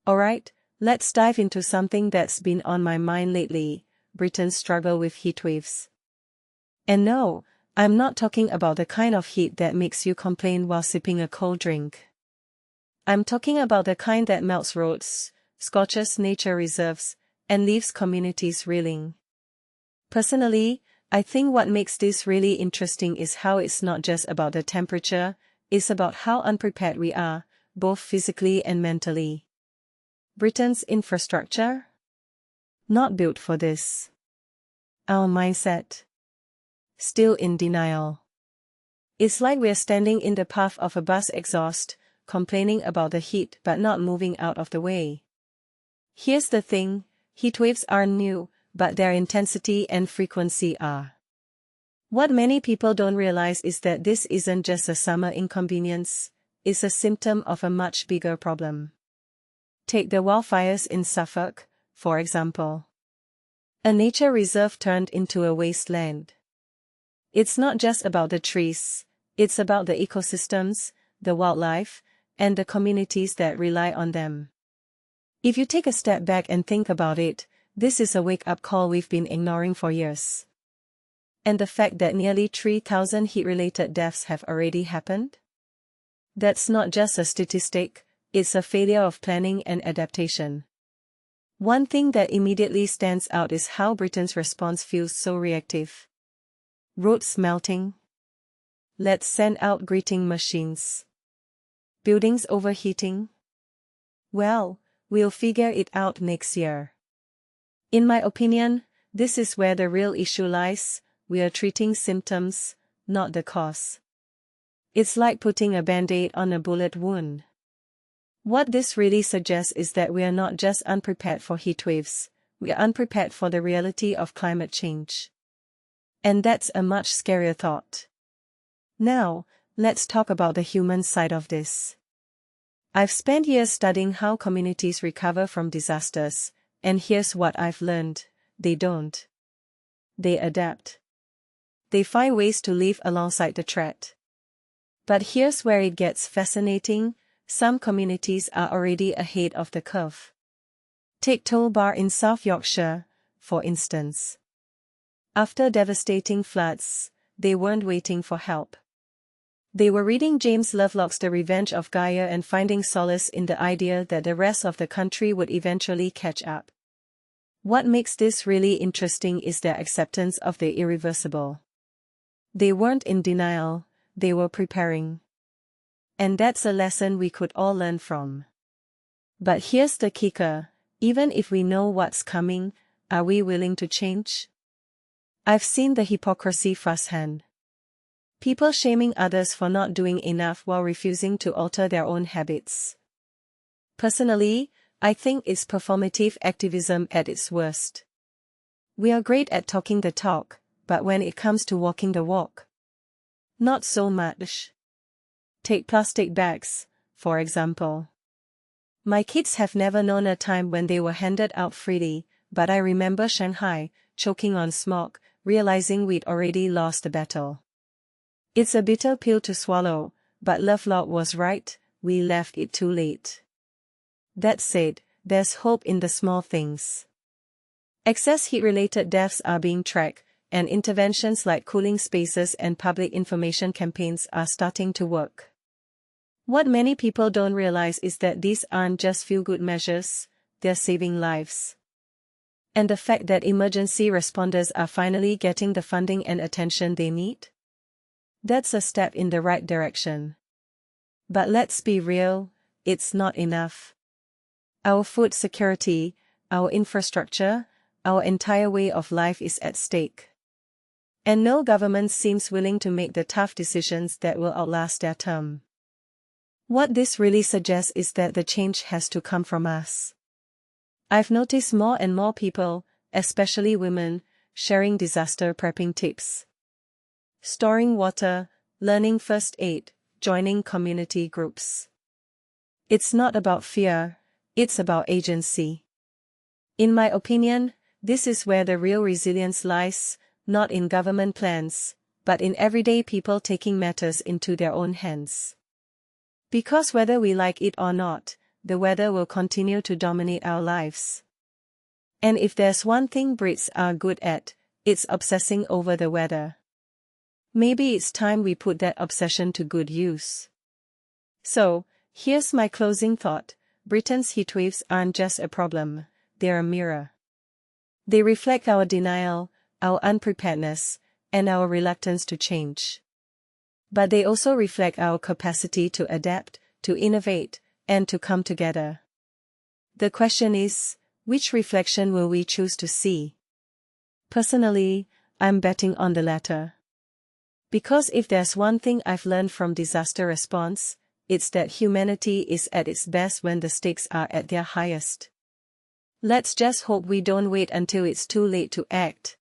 Alright, let's dive into something that's been on my mind lately: Britain's struggle with heatwaves. And no, I'm not talking about the kind of heat that makes you complain while sipping a cold drink. I'm talking about the kind that melts roads, scorches nature reserves, and leaves communities reeling. Personally, I think what makes this really interesting is how it's not just about the temperature, it's about how unprepared we are, both physically and mentally. Britain's infrastructure? Not built for this. Our mindset? Still in denial. It's like we're standing in the path of a bus exhaust, complaining about the heat but not moving out of the way. Here's the thing, heatwaves aren't new, but their intensity and frequency are. What many people don't realize is that this isn't just a summer inconvenience, it's a symptom of a much bigger problem. Take the wildfires in Suffolk, for example. A nature reserve turned into a wasteland. It's not just about the trees, it's about the ecosystems, the wildlife, and the communities that rely on them. If you take a step back and think about it, this is a wake-up call we've been ignoring for years. And the fact that nearly 3,000 heat-related deaths have already happened? That's not just a statistic, it's a failure of planning and adaptation. One thing that immediately stands out is how Britain's response feels so reactive. Roads melting. Let's send out greeting machines. Buildings overheating. Well, we'll figure it out next year. In my opinion, this is where the real issue lies: we are treating symptoms, not the cause. It's like putting a band-aid on a bullet wound. What this really suggests is that we are not just unprepared for heatwaves, we are unprepared for the reality of climate change. And that's a much scarier thought. Now, let's talk about the human side of this. I've spent years studying how communities recover from disasters, and here's what I've learned: they don't. They adapt. They find ways to live alongside the threat. But here's where it gets fascinating: some communities are already ahead of the curve. Take Tollbar in South Yorkshire, for instance. After devastating floods, they weren't waiting for help. They were reading James Lovelock's The Revenge of Gaia and finding solace in the idea that the rest of the country would eventually catch up. What makes this really interesting is their acceptance of the irreversible. They weren't in denial, they were preparing. And that's a lesson we could all learn from. But here's the kicker: even if we know what's coming, are we willing to change? I've seen the hypocrisy firsthand. People shaming others for not doing enough while refusing to alter their own habits. Personally, I think it's performative activism at its worst. We are great at talking the talk, but when it comes to walking the walk, not so much. Take plastic bags, for example. My kids have never known a time when they were handed out freely, but I remember Shanghai, choking on smog, realizing we'd already lost the battle. It's a bitter pill to swallow, but Lovelock was right, we left it too late. That said, there's hope in the small things. Excess heat-related deaths are being tracked, and interventions like cooling spaces and public information campaigns are starting to work. What many people don't realize is that these aren't just feel-good measures, they're saving lives. And the fact that emergency responders are finally getting the funding and attention they need? That's a step in the right direction. But let's be real, it's not enough. Our food security, our infrastructure, our entire way of life is at stake. And no government seems willing to make the tough decisions that will outlast their term. What this really suggests is that the change has to come from us. I've noticed more and more people, especially women, sharing disaster prepping tips. Storing water, learning first aid, joining community groups. It's not about fear, it's about agency. In my opinion, this is where the real resilience lies, not in government plans, but in everyday people taking matters into their own hands. Because whether we like it or not, the weather will continue to dominate our lives. And if there's one thing Brits are good at, it's obsessing over the weather. Maybe it's time we put that obsession to good use. So, here's my closing thought. Britain's heatwaves aren't just a problem, they're a mirror. They reflect our denial, our unpreparedness, and our reluctance to change. But they also reflect our capacity to adapt, to innovate, and to come together. The question is, which reflection will we choose to see? Personally, I'm betting on the latter. Because if there's one thing I've learned from disaster response, it's that humanity is at its best when the stakes are at their highest. Let's just hope we don't wait until it's too late to act.